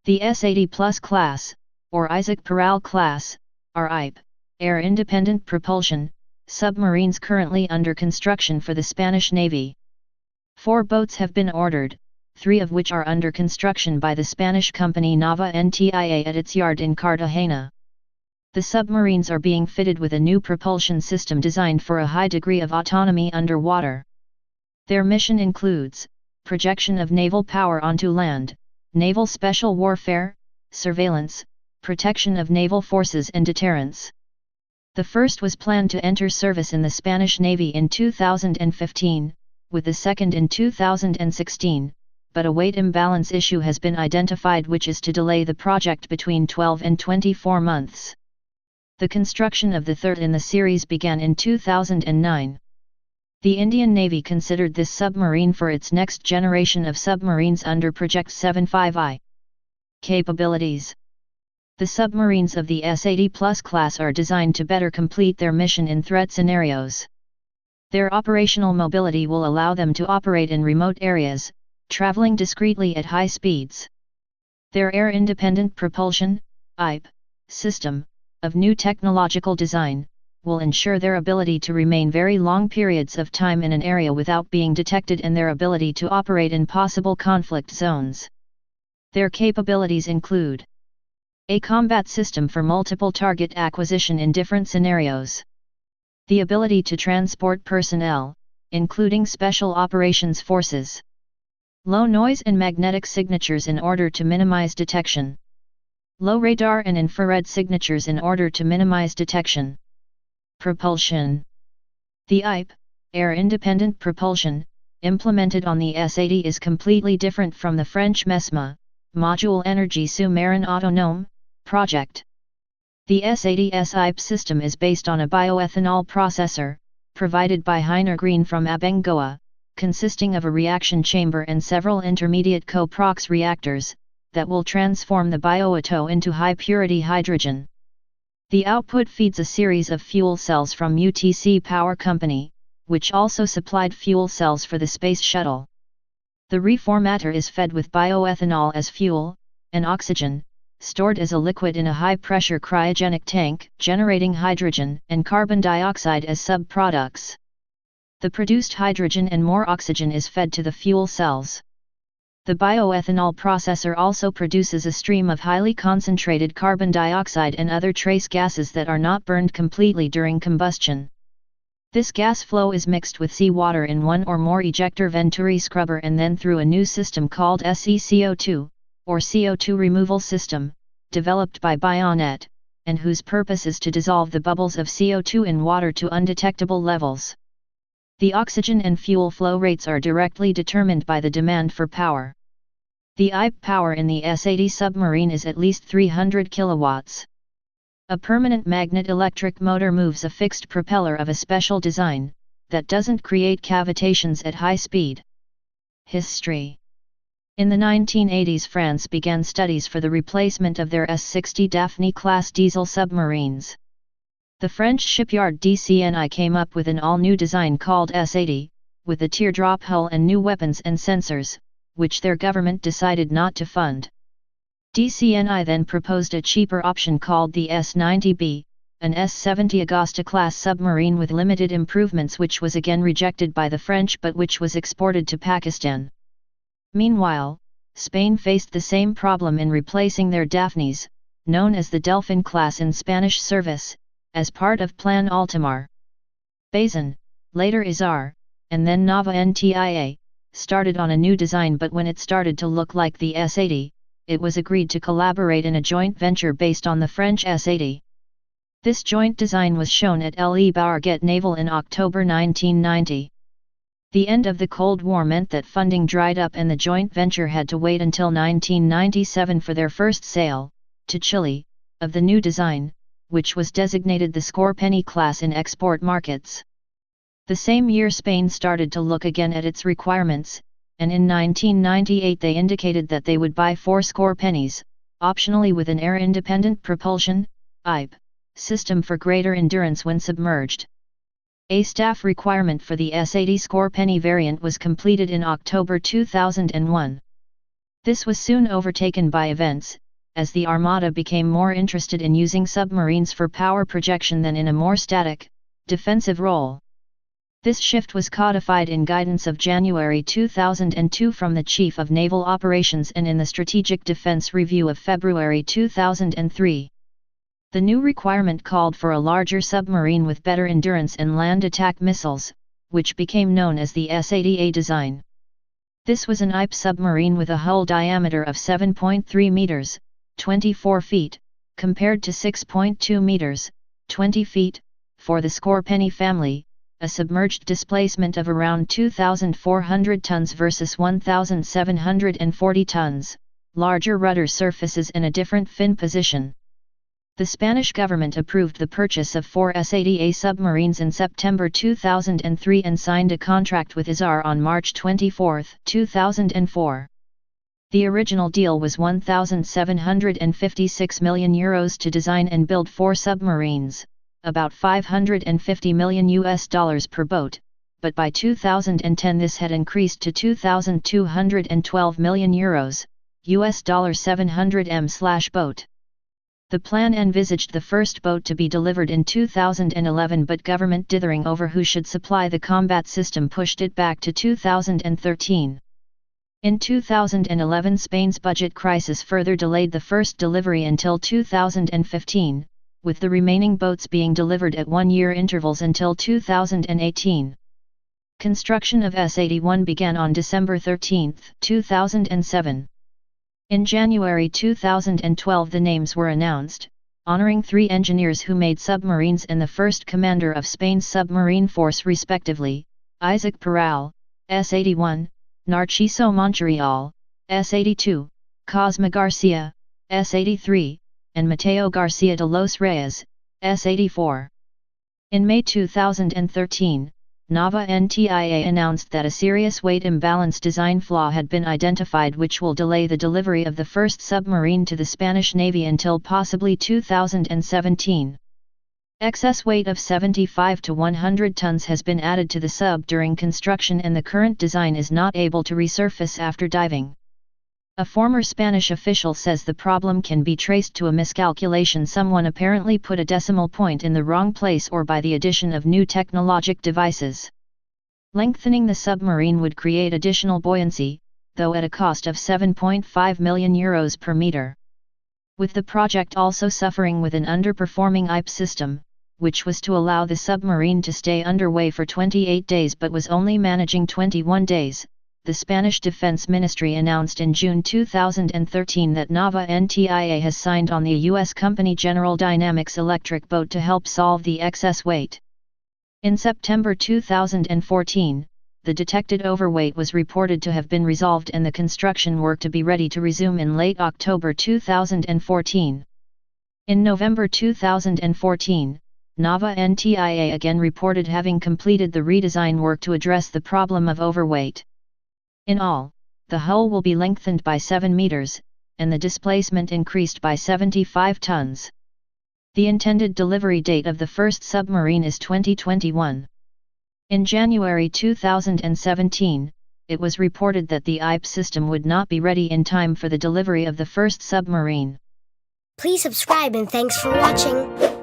The S-80 Plus class, or Isaac Peral class, are IPE, air-independent propulsion, submarines currently under construction for the Spanish Navy. 4 boats have been ordered, 3 of which are under construction by the Spanish company Nava Ntia at its yard in Cartagena. The submarines are being fitted with a new propulsion system designed for a high degree of autonomy underwater. Their mission includes projection of naval power onto land, naval special warfare, surveillance, protection of naval forces and deterrence. The first was planned to enter service in the Spanish Navy in 2015, with the second in 2016, but a weight imbalance issue has been identified which is to delay the project between 12 and 24 months. The construction of the third in the series began in 2009. The Indian Navy considered this submarine for its next generation of submarines under Project 75I. Capabilities. The submarines of the S-80 Plus class are designed to better complete their mission in threat scenarios. Their operational mobility will allow them to operate in remote areas, traveling discreetly at high speeds. Their air-independent propulsion (IPE) system, of new technological design, will ensure their ability to remain very long periods of time in an area without being detected and their ability to operate in possible conflict zones. Their capabilities include a combat system for multiple target acquisition in different scenarios. The ability to transport personnel, including special operations forces. Low noise and magnetic signatures in order to minimize detection. Low radar and infrared signatures in order to minimize detection. Propulsion. The IPE, air-independent propulsion, implemented on the S-80 is completely different from the French MESMA, Module Énergie Sous-Marine Autonome, project. The S-80's IPE system is based on a bioethanol processor, provided by Heiner Green from Abengoa, consisting of a reaction chamber and several intermediate co-prox reactors, that will transform the bioethanol into high-purity hydrogen. The output feeds a series of fuel cells from UTC Power Company, which also supplied fuel cells for the Space Shuttle. The reformatter is fed with bioethanol as fuel, and oxygen, stored as a liquid in a high-pressure cryogenic tank, generating hydrogen and carbon dioxide as sub-products. The produced hydrogen and more oxygen is fed to the fuel cells. The bioethanol processor also produces a stream of highly concentrated carbon dioxide and other trace gases that are not burned completely during combustion. This gas flow is mixed with seawater in one or more ejector venturi scrubber and then through a new system called SECO2, or CO2 removal system, developed by Bionet, and whose purpose is to dissolve the bubbles of CO2 in water to undetectable levels. The oxygen and fuel flow rates are directly determined by the demand for power. The IPE power in the S-80 submarine is at least 300 kilowatts. A permanent magnet electric motor moves a fixed propeller of a special design, that doesn't create cavitations at high speed. History. In the 1980s, France began studies for the replacement of their S-60 Daphne-class diesel submarines. The French shipyard DCNI came up with an all-new design called S-80, with a teardrop hull and new weapons and sensors, which their government decided not to fund. DCNI then proposed a cheaper option called the S-90B, an S-70 Augusta-class submarine with limited improvements which was again rejected by the French but which was exported to Pakistan. Meanwhile, Spain faced the same problem in replacing their Daphnes, known as the Delphin class in Spanish service, as part of Plan Altamar. Bazin, later Izar, and then Nava Ntia, started on a new design, but when it started to look like the S-80, it was agreed to collaborate in a joint venture based on the French S-80. This joint design was shown at Le Bourget Naval in October 1990. The end of the Cold War meant that funding dried up and the joint venture had to wait until 1997 for their first sale, to Chile, of the new design, which was designated the Scorpeni class in export markets. The same year Spain started to look again at its requirements, and in 1998 they indicated that they would buy 4 Scorpenis, optionally with an air-independent propulsion (IPE) system for greater endurance when submerged. A staff requirement for the S-80 Scorpeni variant was completed in October 2001. This was soon overtaken by events, as the Armada became more interested in using submarines for power projection than in a more static, defensive role. This shift was codified in guidance of January 2002 from the Chief of Naval Operations and in the Strategic Defense Review of February 2003. The new requirement called for a larger submarine with better endurance and land attack missiles, which became known as the S-80A design. This was an IPE submarine with a hull diameter of 7.3 meters, 24 feet, compared to 6.2 meters, 20 feet, for the Scorpeni family, a submerged displacement of around 2,400 tons versus 1,740 tons, larger rudder surfaces and a different fin position. The Spanish government approved the purchase of 4 S-80A submarines in September 2003 and signed a contract with ISAR on March 24, 2004. The original deal was €1,756 million to design and build 4 submarines, about $550 million per boat, but by 2010 this had increased to €2,212 million, $700m/boat. The plan envisaged the first boat to be delivered in 2011, but government dithering over who should supply the combat system pushed it back to 2013. In 2011, Spain's budget crisis further delayed the first delivery until 2015, with the remaining boats being delivered at 1-year intervals until 2018. Construction of S-81 began on December 13, 2007. In January 2012 the names were announced, honoring 3 engineers who made submarines and the first commander of Spain's submarine force respectively, Isaac Peral, S-81, Narciso Montreal, S-82, Cosme Garcia, S-83, and Mateo Garcia de los Reyes, S-84. In May 2013, NAVA NTIA announced that a serious weight imbalance design flaw had been identified which will delay the delivery of the first submarine to the Spanish Navy until possibly 2017. Excess weight of 75 to 100 tons has been added to the sub during construction and the current design is not able to resurface after diving. A former Spanish official says the problem can be traced to a miscalculation. Someone apparently put a decimal point in the wrong place or by the addition of new technologic devices. Lengthening the submarine would create additional buoyancy, though at a cost of €7.5 million per meter. With the project also suffering with an underperforming IPE system, which was to allow the submarine to stay underway for 28 days but was only managing 21 days, the Spanish Defense Ministry announced in June 2013 that NAVA NTIA has signed on the U.S. company General Dynamics Electric Boat to help solve the excess weight. In September 2014, the detected overweight was reported to have been resolved and the construction work to be ready to resume in late October 2014. In November 2014, NAVA NTIA again reported having completed the redesign work to address the problem of overweight. In all, the hull will be lengthened by 7 meters, and the displacement increased by 75 tons. The intended delivery date of the first submarine is 2021. In January 2017, it was reported that the IPE system would not be ready in time for the delivery of the first submarine. Please subscribe and thanks for watching.